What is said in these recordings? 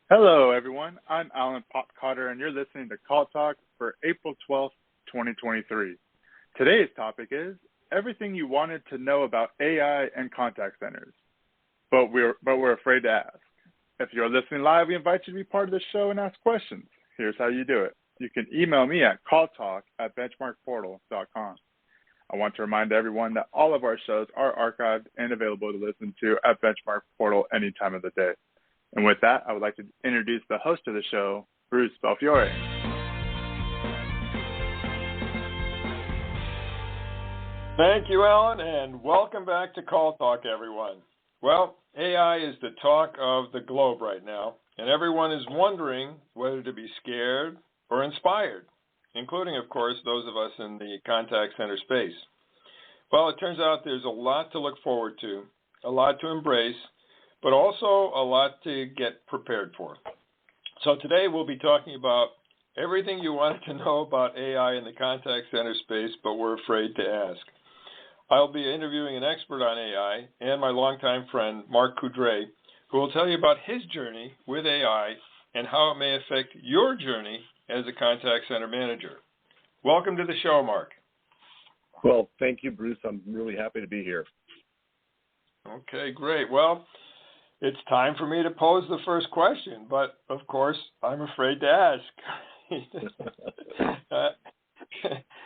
Hello, everyone. I'm Alan Coudray, and you're listening to CallTalk for April 12th, 2023. Today's topic is everything you wanted to know about AI and contact centers, but we're afraid to ask. If you're listening live, we invite you to be part of the show and ask questions. Here's how you do it. You can email me at calltalk@benchmarkportal.com. I want to remind everyone that all of our shows are archived and available to listen to at Benchmark Portal any time of the day. And with that, I would like to introduce the host of the show, Bruce Belfiore. Thank you, Alan, and welcome back to Call Talk, everyone. Well, AI is the talk of the globe right now, and everyone is wondering whether to be scared or inspired, including, of course, those of us in the contact center space. Well, it turns out there's a lot to look forward to, a lot to embrace, but also a lot to get prepared for. So today we'll be talking about everything you wanted to know about AI in the contact center space, but were afraid to ask. I'll be interviewing an expert on AI and my longtime friend, Mark Coudray, who will tell you about his journey with AI and how it may affect your journey as a contact center manager. Welcome to the show, Mark. Well, thank you, Bruce. I'm really happy to be here. Okay, great. Well, it's time for me to pose the first question, but of course, I'm afraid to ask.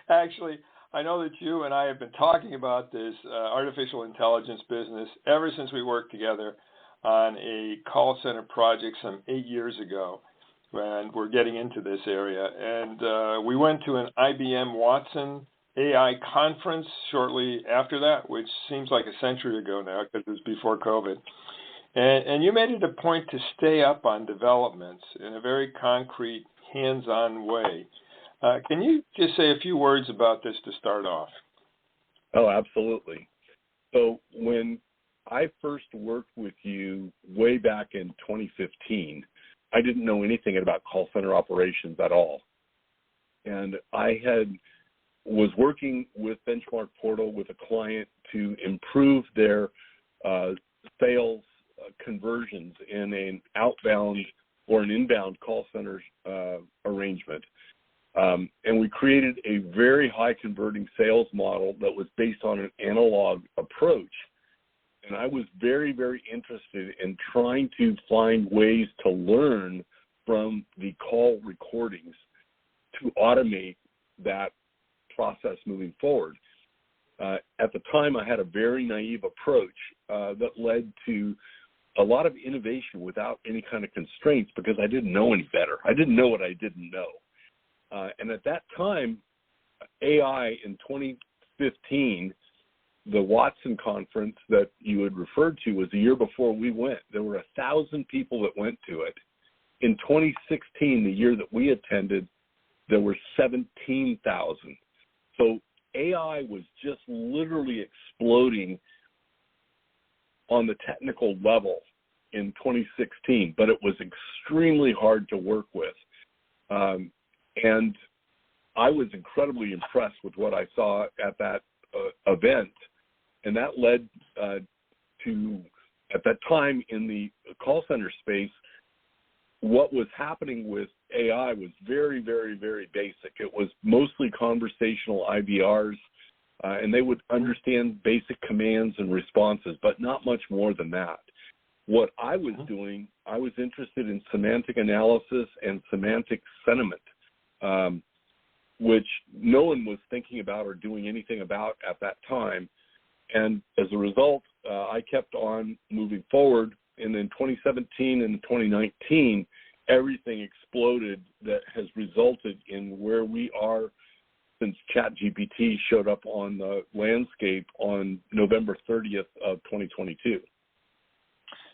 Actually, I know that you and I have been talking about this artificial intelligence business ever since we worked together on a call center project some 8 years ago, and we're getting into this area. And we went to an IBM Watson AI conference shortly after that, which seems like a century ago now because it was before COVID. And you made it a point to stay up on developments in a very concrete, hands-on way. Can you just say a few words about this to start off? Oh, absolutely. So when I first worked with you way back in 2015, I didn't know anything about call center operations at all. And I was working with BenchmarkPortal with a client to improve their sales conversions in an outbound or an inbound call center arrangement. And we created a very high converting sales model that was based on an analog approach. And I was very, very interested in trying to find ways to learn from the call recordings to automate that process moving forward. At the time, I had a very naive approach that led to a lot of innovation without any kind of constraints because I didn't know any better. I didn't know what I didn't know. And at that time, AI in 2015, the Watson conference that you had referred to was the year before we went. There were 1,000 people that went to it. In 2016, the year that we attended, there were 17,000. So AI was just literally exploding on the technical level in 2016, but it was extremely hard to work with. And I was incredibly impressed with what I saw at that event. And that led to, at that time in the call center space, what was happening with AI was very, very, very basic. It was mostly conversational IVRs, and they would understand basic commands and responses, but not much more than that. What I was doing, I was interested in semantic analysis and semantic sentiment, which no one was thinking about or doing anything about at that time. And as a result, I kept on moving forward. And in 2017 and 2019, everything exploded that has resulted in where we are since Chat GPT showed up on the landscape on November 30th of 2022.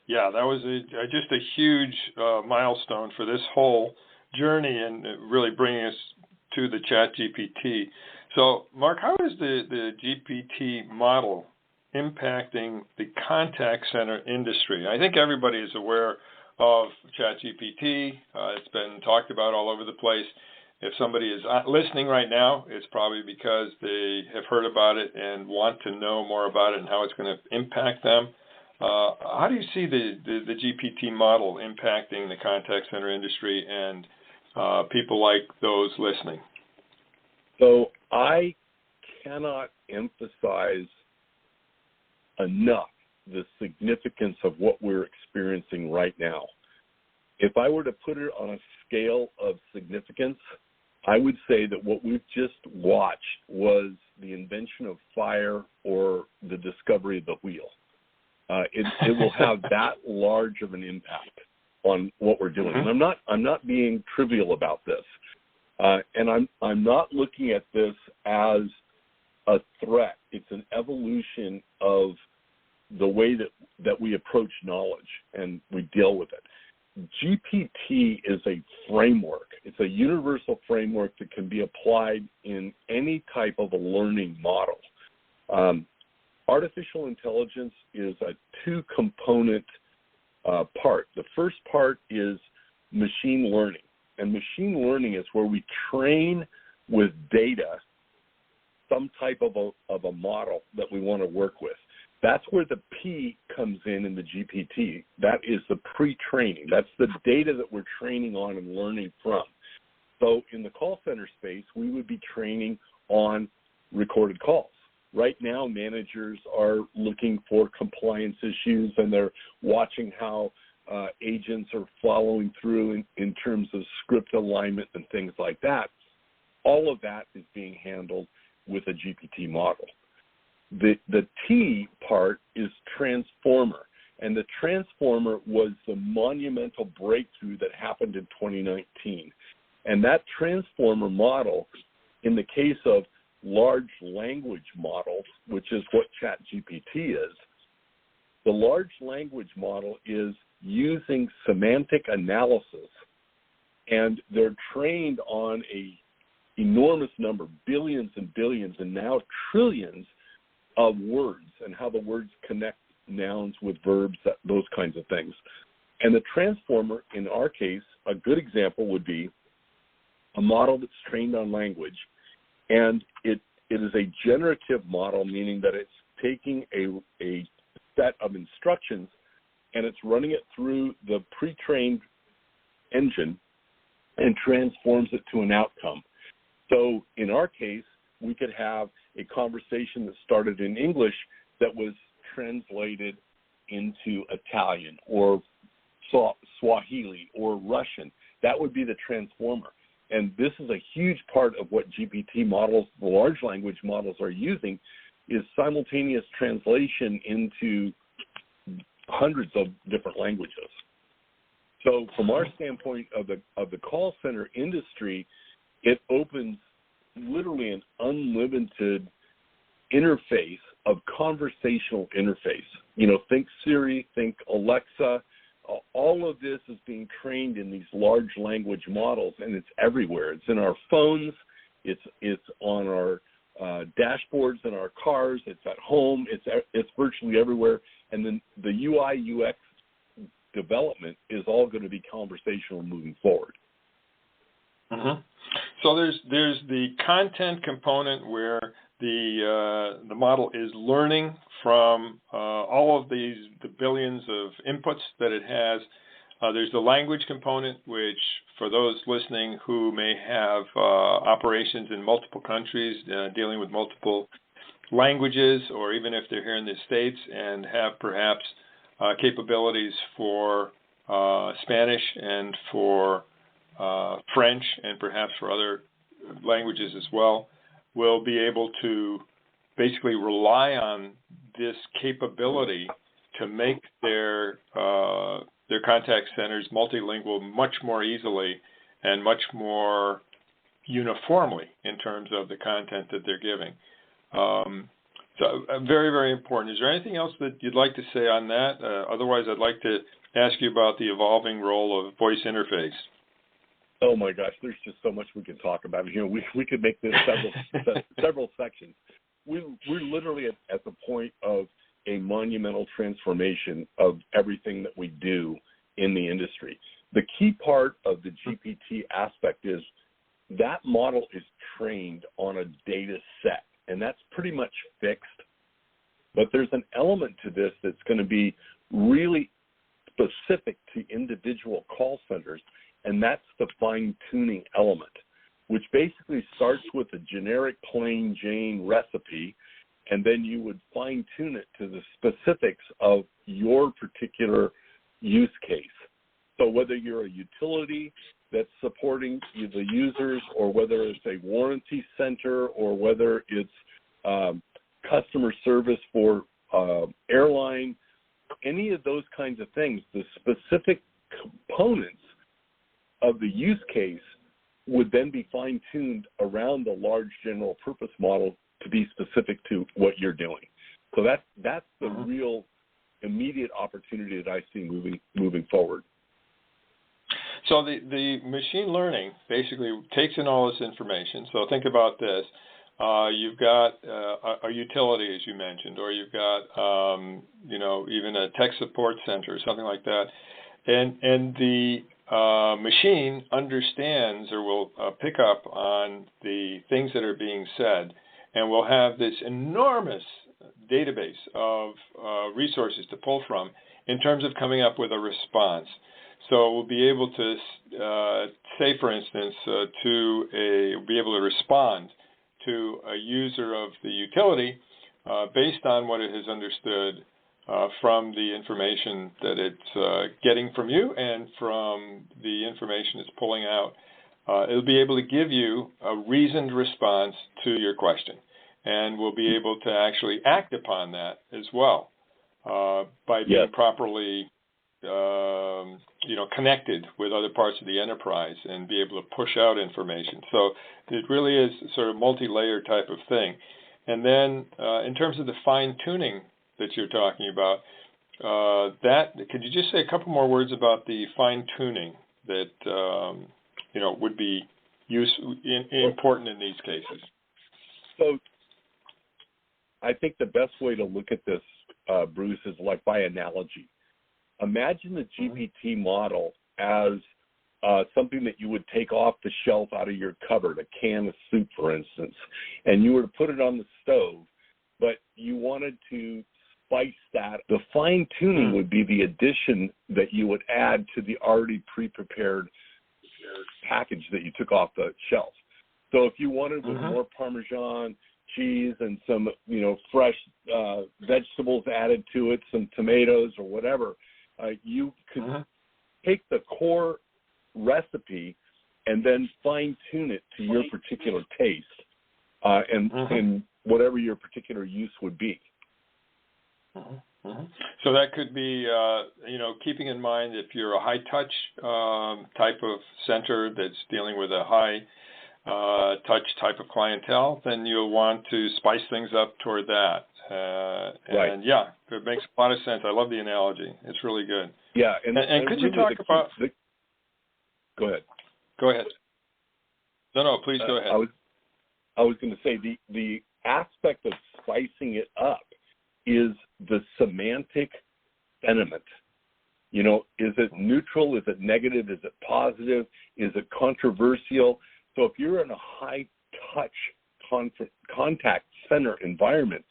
Yeah, that was just a huge milestone for this whole journey and really bringing us to the Chat GPT. So, Mark, how is the GPT model impacting the contact center industry? I think everybody is aware of Chat GPT. It's been talked about all over the place. If somebody is listening right now, it's probably because they have heard about it and want to know more about it and how it's going to impact them. How do you see the GPT model impacting the contact center industry and people like those listening? So I cannot emphasize enough the significance of what we're experiencing right now. If I were to put it on a scale of significance, I would say that what we've just watched was the invention of fire or the discovery of the wheel. It will have that large of an impact on what we're doing. And I'm not being trivial about this. And I'm not looking at this as a threat. It's an evolution of the way that we approach knowledge and we deal with it. GPT is a framework. It's a universal framework that can be applied in any type of a learning model. Artificial intelligence is a two-component part. The first part is machine learning. And machine learning is where we train with data some type of a model that we want to work with. That's where the P comes in the GPT. That is the pre-training. That's the data that we're training on and learning from. So in the call center space, we would be training on recorded calls. Right now, managers are looking for compliance issues, and they're watching how agents are following through in terms of script alignment and things like that. All of that is being handled with a GPT model. The T part is transformer, and the transformer was the monumental breakthrough that happened in 2019. And that transformer model, in the case of large language models, which is what Chat GPT is, the large language model is using semantic analysis, and they're trained on a enormous number, billions and billions, and now trillions of words and how the words connect nouns with verbs, those kinds of things. And the transformer, in our case, a good example would be a model that's trained on language, and it is a generative model, meaning that it's taking a set of instructions and it's running it through the pre-trained engine and transforms it to an outcome. So in our case, we could have a conversation that started in English that was translated into Italian or Swahili or Russian. That would be the transformer. And this is a huge part of what GPT models, the large language models, are using, is simultaneous translation into hundreds of different languages. So from our standpoint of the call center industry, it opens literally an unlimited interface of conversational interface. You know, think Siri, think Alexa. All of this is being trained in these large language models, and it's everywhere. It's in our phones. It's on our dashboards in our cars. It's at home. It's virtually everywhere. And then the UI UX development is all going to be conversational moving forward. Mm-hmm. So there's the content component where the model is learning from all of the billions of inputs that it has. There's the language component, which for those listening who may have operations in multiple countries, dealing with multiple languages, or even if they're here in the States and have perhaps capabilities for Spanish and for French and perhaps for other languages as well, will be able to basically rely on this capability to make their contact centers multilingual much more easily and much more uniformly in terms of the content that they're giving. So very, very important. Is there anything else that you'd like to say on that? Otherwise, I'd like to ask you about the evolving role of voice interface. Oh my gosh, there's just so much we can talk about. You know, we could make this several sections. We're literally at the point of a monumental transformation of everything that we do in the industry. The key part of the GPT aspect is that model is trained on a data set, and that's pretty much fixed. But there's an element to this that's going to be really specific to individual call centers, and that's the fine-tuning element, which basically starts with a generic plain Jane recipe, and then you would fine-tune it to the specifics of your particular use case. So whether you're a utility that's supporting the users, or whether it's a warranty center, or whether it's customer service for airline, any of those kinds of things, the specific components of the use case would then be fine-tuned around the large general purpose model to be specific to what you're doing. So that's the real immediate opportunity that I see moving forward. So the machine learning basically takes in all this information. So think about this. You've got a utility, as you mentioned, or you've got, even a tech support center or something like that. And the machine understands or will pick up on the things that are being said, and will have this enormous database of resources to pull from in terms of coming up with a response. So we'll be able to say, for instance, be able to respond to a user of the utility based on what it has understood from the information that it's getting from you and from the information it's pulling out. It'll be able to give you a reasoned response to your question, and we'll be able to actually act upon that as well by being properly connected with other parts of the enterprise and be able to push out information. So it really is sort of multi-layer type of thing. And then in terms of the fine-tuning that you're talking about, could you just say a couple more words about the fine-tuning that would be important in these cases? So I think the best way to look at this, Bruce, is like by analogy. Imagine the GPT model as something that you would take off the shelf out of your cupboard, a can of soup, for instance, and you were to put it on the stove, but you wanted to spice that. The fine-tuning would be the addition that you would add to the already pre-prepared package that you took off the shelf. So if you wanted with more Parmesan cheese and some, fresh vegetables added to it, some tomatoes or whatever, you could take the core recipe and then fine-tune it to your particular taste and whatever your particular use would be. So that could be, keeping in mind if you're a high-touch type of center that's dealing with a high-touch type of clientele, then you'll want to spice things up toward that. And yeah, it makes a lot of sense. I love the analogy. It's really good. Yeah, and could you talk about? Go ahead. Go ahead. No, please go ahead. I was going to say the aspect of spicing it up is the semantic sentiment. Is it neutral? Is it negative? Is it positive? Is it controversial? So if you're in a high-touch contact center environment,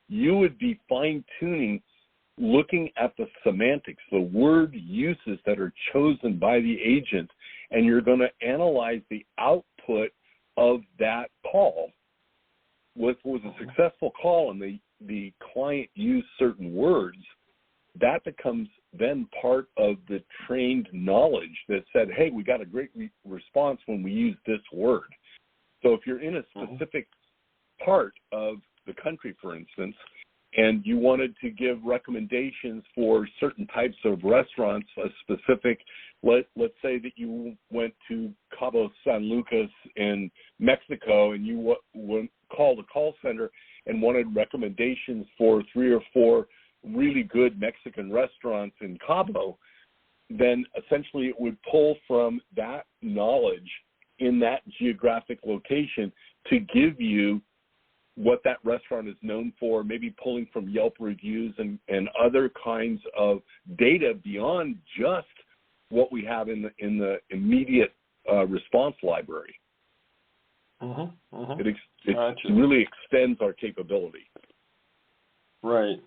you would be fine-tuning, looking at the semantics, the word uses that are chosen by the agent, and you're going to analyze the output of that call. What was a successful call and the client used certain words, that becomes then part of the trained knowledge that said, hey, we got a great response when we use this word. So if you're in a specific part of the country, for instance, and you wanted to give recommendations for certain types of restaurants, a specific, let's say that you went to Cabo San Lucas in Mexico and you called a call center and wanted recommendations for 3 or 4 really good Mexican restaurants in Cabo, then essentially it would pull from that knowledge in that geographic location to give you what that restaurant is known for, maybe pulling from Yelp reviews and other kinds of data beyond just what we have in the immediate response library. It really extends our capability. Right.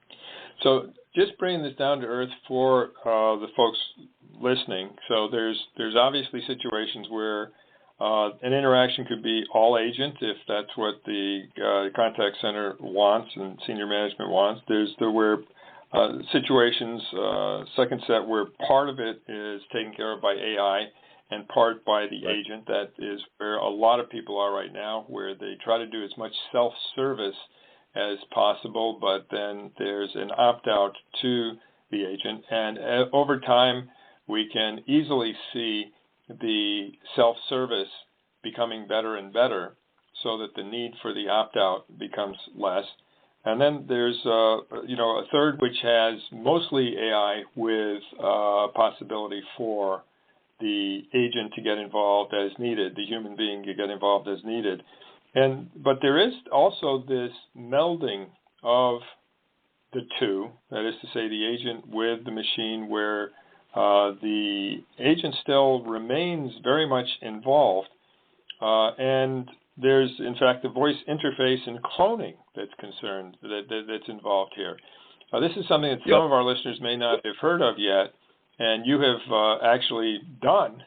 So just bringing this down to earth for the folks listening. So there's obviously situations where an interaction could be all agent if that's what the contact center wants and senior management wants. There's where situations, second set, where part of it is taken care of by AI and part by the agent. That is where a lot of people are right now, where they try to do as much self-service as possible, but then there's an opt-out to the agent. And over time, we can easily see the self-service becoming better and better so that the need for the opt-out becomes less. And then there's a third which has mostly AI with possibility for the agent to get involved as needed, the human being to get involved as needed. But there is also this melding of the two, that is to say the agent with the machine, where the agent still remains very much involved. And there's, in fact, the voice interface and cloning that's involved here. This is something that some of our listeners may not have heard of yet, and you have actually done.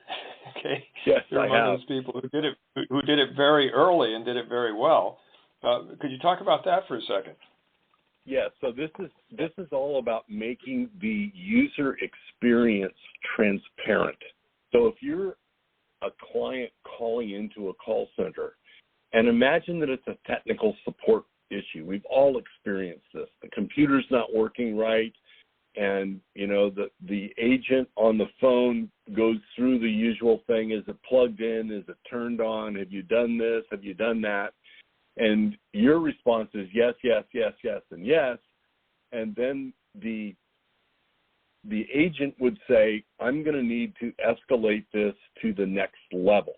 Okay. Yes, You're among those people who did it very early and did it very well. Could you talk about that for a second? Yeah. So this is all about making the user experience transparent. So if you're a client calling into a call center, and imagine that it's a technical support issue. We've all experienced this. The computer's not working right, and the agent on the phone goes through the usual thing. Is it plugged in? Is it turned on? Have you done this? Have you done that? And your response is yes, yes, yes, yes, and yes. And then the agent would say, I'm going to need to escalate this to the next level.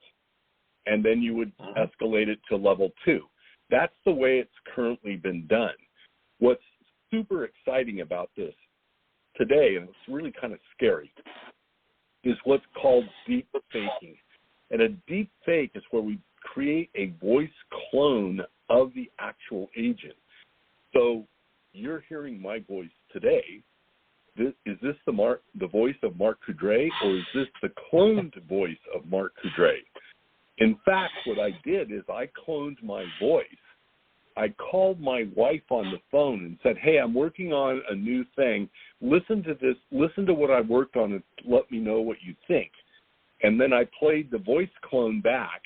And then you would escalate it to level 2. That's the way it's currently been done. What's super exciting about this today, and it's really kind of scary, is what's called deep faking. And a deep fake is where we create a voice clone of the actual agent. So you're hearing my voice today. Is this the voice of Mark Coudray, or is this the cloned voice of Mark Coudray? In fact, what I did is I cloned my voice. I called my wife on the phone and said, hey, I'm working on a new thing. Listen to this. Listen to what I worked on and let me know what you think. And then I played the voice clone back,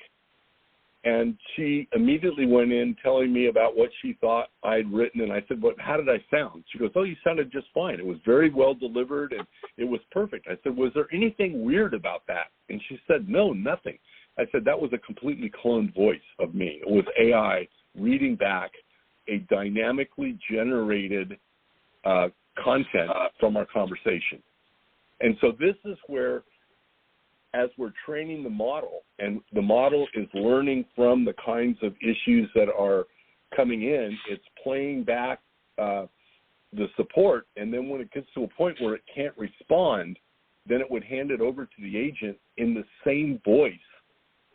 and she immediately went in telling me about what she thought I'd written. And I said, well, how did I sound? She goes, oh, you sounded just fine. It was very well delivered, and it was perfect. I said, was there anything weird about that? And she said, no, nothing. I said, that was a completely cloned voice of me. It was AI reading back a dynamically generated content from our conversation. And so this is where, as we're training the model, and the model is learning from the kinds of issues that are coming in, it's playing back the support, and then when it gets to a point where it can't respond, then it would hand it over to the agent in the same voice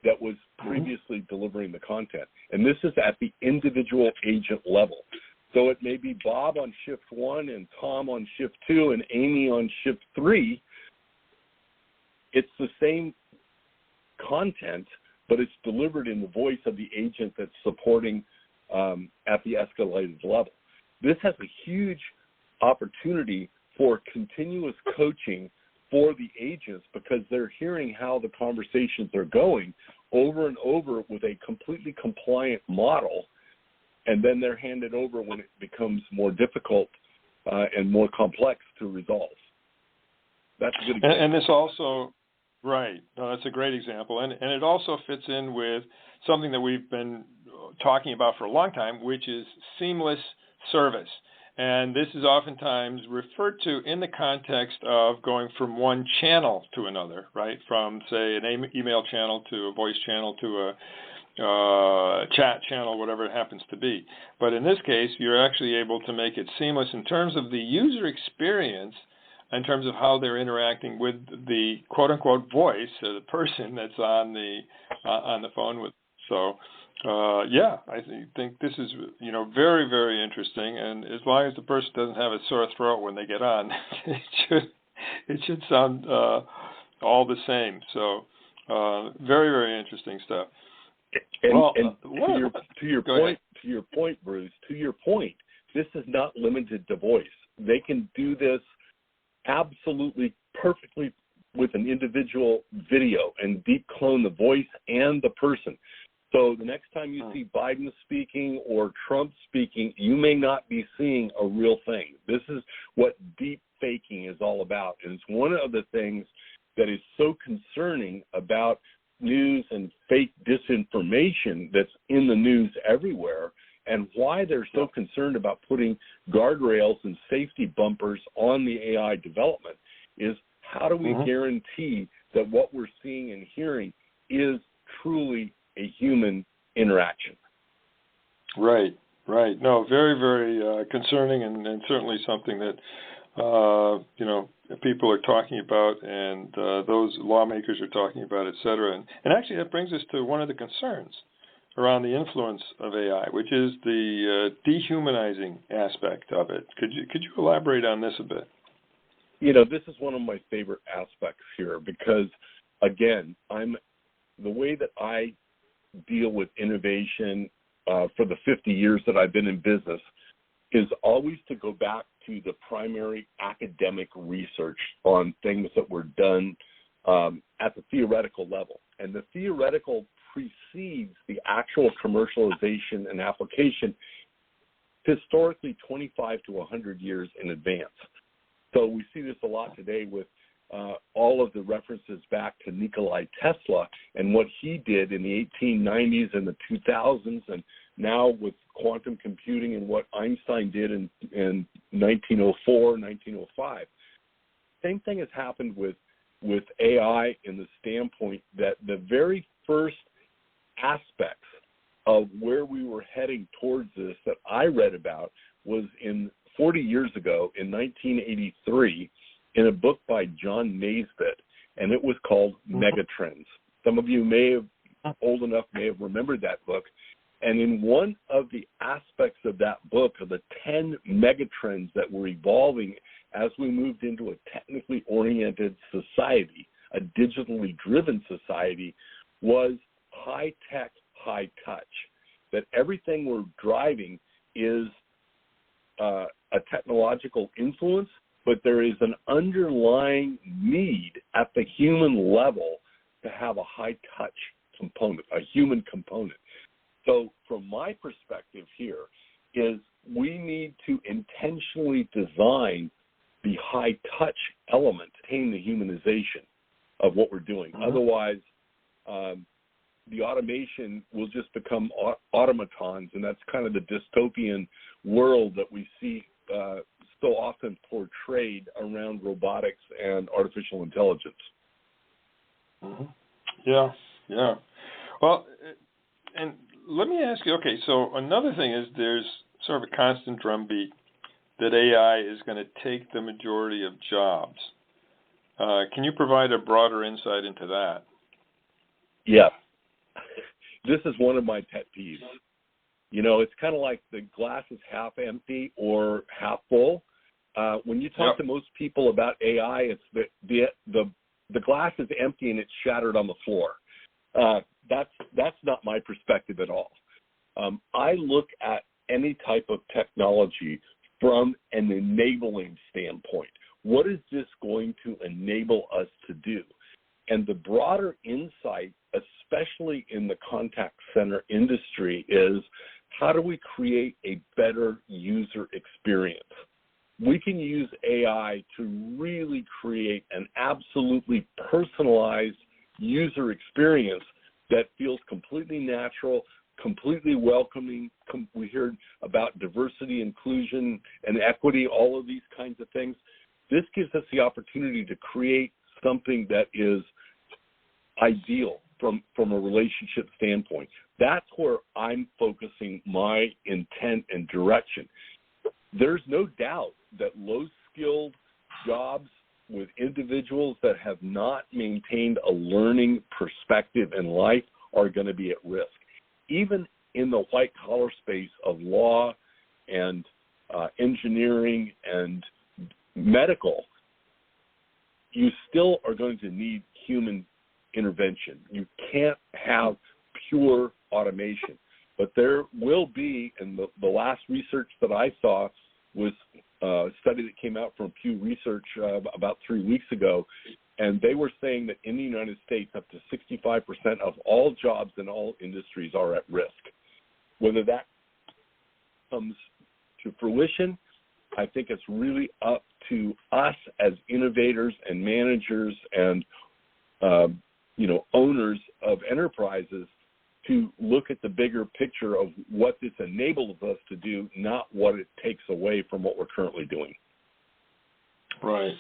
that was previously delivering the content. And this is at the individual agent level. So it may be Bob on shift 1 and Tom on shift 2 and Amy on shift 3. It's the same content, but it's delivered in the voice of the agent that's supporting at the escalated level. This has a huge opportunity for continuous coaching for the agents, because they're hearing how the conversations are going over and over with a completely compliant model, and then they're handed over when it becomes more difficult and more complex to resolve. That's a good example. And this also, right, no, that's a great example. And it also fits in with something that we've been talking about for a long time, which is seamless service. And this is oftentimes referred to in the context of going from one channel to another, right? From, say, an email channel to a voice channel to a chat channel, whatever it happens to be. But in this case, you're actually able to make it seamless in terms of the user experience, in terms of how they're interacting with the quote-unquote voice, the person that's on the phone with. So Yeah, I think this is, very, very interesting. And as long as the person doesn't have a sore throat when they get on, it should sound all the same. So, very, very interesting stuff. To your point, Bruce. To your point, this is not limited to voice. They can do this absolutely perfectly with an individual video and deep clone the voice and the person. So the next time you see Biden speaking or Trump speaking, you may not be seeing a real thing. This is what deep faking is all about. And it's one of the things that is so concerning about news and fake disinformation that's in the news everywhere, and why they're so concerned about putting guardrails and safety bumpers on the AI development is how do we guarantee that what we're seeing and hearing is truly a human interaction? Right. No, very, very concerning, and certainly something that people are talking about, and those lawmakers are talking about, et cetera. And actually, that brings us to one of the concerns around the influence of AI, which is the dehumanizing aspect of it. Could you elaborate on this a bit? This is one of my favorite aspects here because, again, the way that I deal with innovation for the 50 years that I've been in business is always to go back to the primary academic research on things that were done at the theoretical level. And the theoretical precedes the actual commercialization and application historically 25 to 100 years in advance. So we see this a lot today with all of the references back to Nikola Tesla and what he did in the 1890s and the 2000s, and now with quantum computing and what Einstein did in 1904, 1905. Same thing has happened with AI in the standpoint that the very first aspects of where we were heading towards this that I read about was in 40 years ago in 1983 in a book by John Naisbitt, and it was called Megatrends. Some of you old enough may have remembered that book. And in one of the aspects of that book, of the 10 megatrends that were evolving as we moved into a technically oriented society, a digitally driven society, was high tech, high touch. That everything we're driving is a technological influence, but there is an underlying need at the human level to have a high touch component, a human component. So from my perspective here is we need to intentionally design the high touch element to attain the humanization of what we're doing. Otherwise, the automation will just become automatons, and that's kind of the dystopian world that we see so often portrayed around robotics and artificial intelligence. Yeah. Well, and let me ask you, okay, so another thing is there's sort of a constant drumbeat that AI is going to take the majority of jobs. Can you provide a broader insight into that? Yeah. This is one of my pet peeves. It's kind of like the glass is half empty or half full. When you talk to most people about AI, it's the glass is empty and it's shattered on the floor. That's not my perspective at all. I look at any type of technology from an enabling standpoint. What is this going to enable us to do? And the broader insight, especially in the contact center industry, is how do we create a better user experience? We can use AI to really create an absolutely personalized user experience that feels completely natural, completely welcoming. We heard about diversity, inclusion, and equity, all of these kinds of things. This gives us the opportunity to create something that is ideal from a relationship standpoint. That's where I'm focusing my intent and direction. There's no doubt that low-skilled jobs with individuals that have not maintained a learning perspective in life are going to be at risk. even in the white-collar space of law and engineering and medical, you still are going to need human intervention. You can't have pure automation. But there will be, and the last research that I saw was a study that came out from Pew Research about 3 weeks ago, and they were saying that in the United States, up to 65% of all jobs in all industries are at risk. Whether that comes to fruition, I think it's really up to us as innovators and managers and owners of enterprises to look at the bigger picture of what this enables us to do, not what it takes away from what we're currently doing. Right.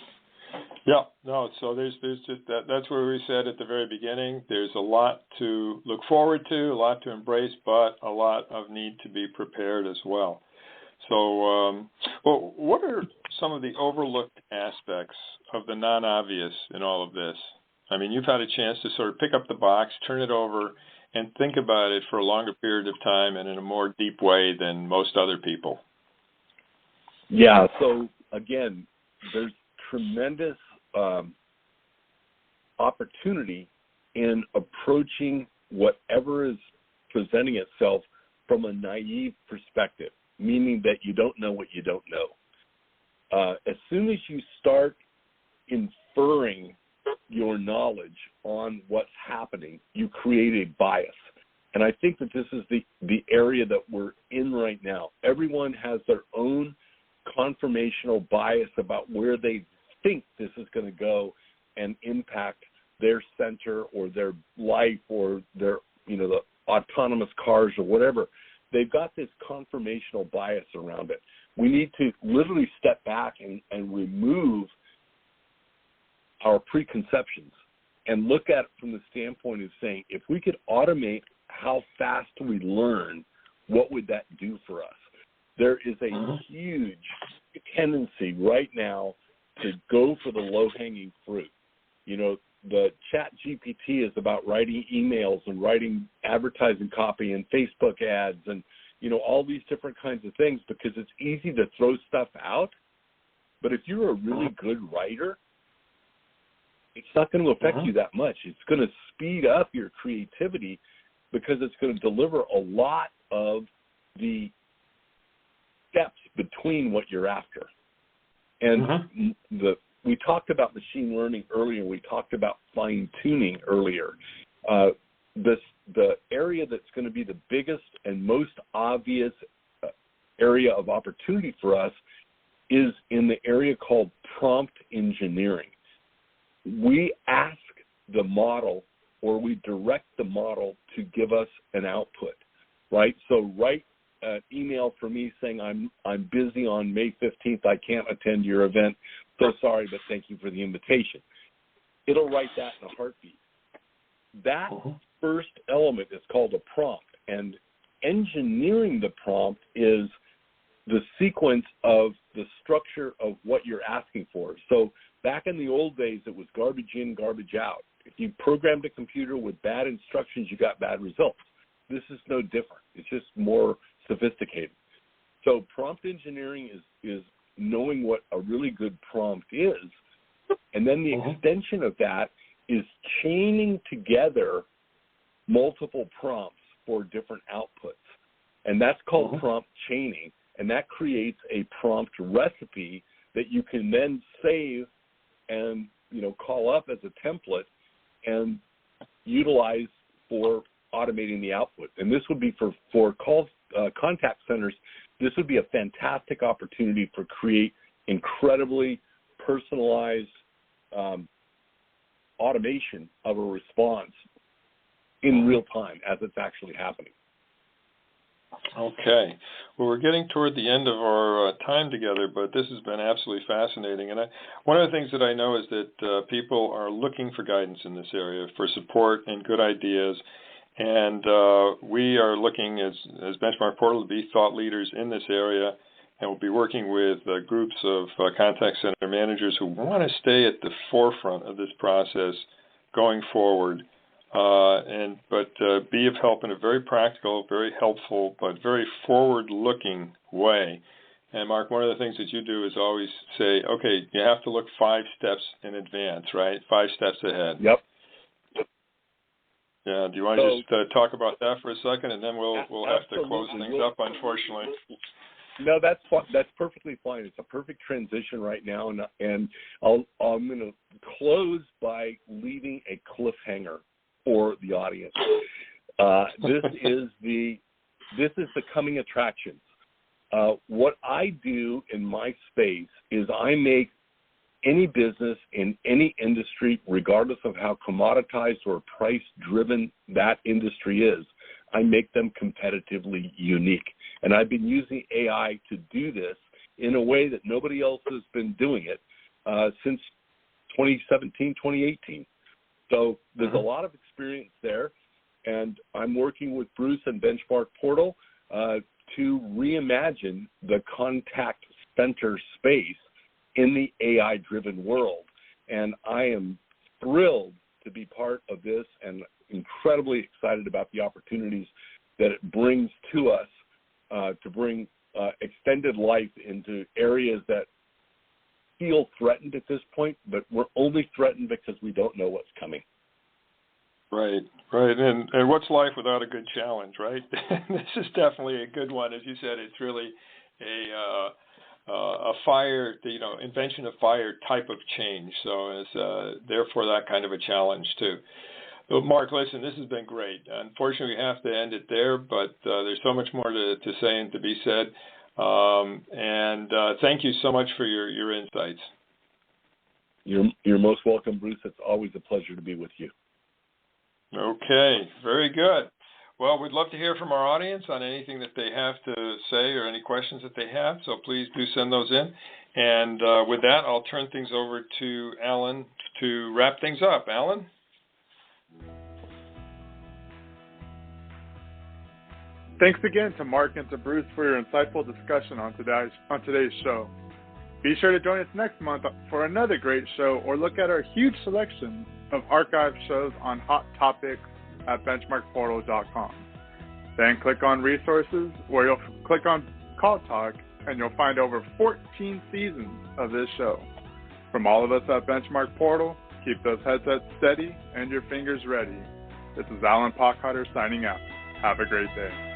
Yeah. No. So there's just that's where we said at the very beginning. There's a lot to look forward to, a lot to embrace, but a lot of need to be prepared as well. So, what are some of the overlooked aspects of the non-obvious in all of this? I mean, you've had a chance to sort of pick up the box, turn it over, and think about it for a longer period of time and in a more deep way than most other people. Yeah, so again, there's tremendous opportunity in approaching whatever is presenting itself from a naive perspective, meaning that you don't know what you don't know. As soon as you start inferring your knowledge on what's happening, you create a bias. And I think that this is the area that we're in right now. Everyone has their own confirmational bias about where they think this is going to go and impact their center or their life or their, the autonomous cars or whatever. They've got this confirmational bias around it. We need to literally step back and remove our preconceptions and look at it from the standpoint of saying, if we could automate how fast we learn, what would that do for us? There is a huge tendency right now to go for the low-hanging fruit. The Chat GPT is about writing emails and writing advertising copy and Facebook ads and, all these different kinds of things because it's easy to throw stuff out. But if you're a really good writer, it's not going to affect you that much. It's going to speed up your creativity because it's going to deliver a lot of the steps between what you're after. And we talked about machine learning earlier. We talked about fine-tuning earlier. The area that's going to be the biggest and most obvious area of opportunity for us is in the area called prompt engineering. We ask the model or we direct the model to give us an output, right? So write an email for me saying I'm busy on May 15th. I can't attend your event. So sorry, but thank you for the invitation. It'll write that in a heartbeat. That first element is called a prompt, and engineering the prompt is the sequence of the structure of what you're asking for. So back in the old days, it was garbage in, garbage out. If you programmed a computer with bad instructions, you got bad results. This is no different. It's just more sophisticated. So prompt engineering is knowing what a really good prompt is, and then the extension of that is chaining together multiple prompts for different outputs. And that's called prompt chaining, and that creates a prompt recipe that you can then save and call up as a template and utilize for automating the output. And this would be for contact centers. This would be a fantastic opportunity for create incredibly personalized automation of a response in real time as it's actually happening. Okay. Well, we're getting toward the end of our time together, but this has been absolutely fascinating. And one of the things that I know is that people are looking for guidance in this area, for support and good ideas. And we are looking as Benchmark Portal to be thought leaders in this area, and we'll be working with groups of contact center managers who want to stay at the forefront of this process going forward. but be of help in a very practical, very helpful, but very forward-looking way. And Mark, one of the things that you do is always say, okay, you have to look 5 steps in advance, right? 5 steps ahead. Yep. Yeah. Do you want to just talk about that for a second, and then we'll have to close things up, unfortunately. No, that's perfectly fine. It's a perfect transition right now, and I'm going to close by leaving a cliffhanger for the audience. This is the coming attraction. What I do in my space is I make any business in any industry, regardless of how commoditized or price-driven that industry is, I make them competitively unique. And I've been using AI to do this in a way that nobody else has been doing it since 2017, 2018. So there's a lot of experience there, and I'm working with Bruce and BenchmarkPortal to reimagine the contact center space in the AI-driven world. And I am thrilled to be part of this and incredibly excited about the opportunities that it brings to us to bring extended life into areas that feel threatened at this point, but we're only threatened because we don't know what's coming. Right. And what's life without a good challenge, right? This is definitely a good one. As you said, it's really a fire, invention of fire type of change. So it's therefore that kind of a challenge too. So Mark, listen, this has been great. Unfortunately, we have to end it there, but there's so much more to say and to be said. And thank you so much for your insights. You're most welcome, Bruce. It's always a pleasure to be with you. Okay, very good. Well, we'd love to hear from our audience on anything that they have to say or any questions that they have, so please do send those in. And with that, I'll turn things over to Alan to wrap things up. Alan? Thanks again to Mark and to Bruce for your insightful discussion on today's show. Be sure to join us next month for another great show, or look at our huge selection of archived shows on hot topics at benchmarkportal.com. Then click on resources, where you'll click on CallTalk, and you'll find over 14 seasons of this show. From all of us at Benchmark Portal, keep those headsets steady and your fingers ready. This is Alan Coudray signing out. Have a great day.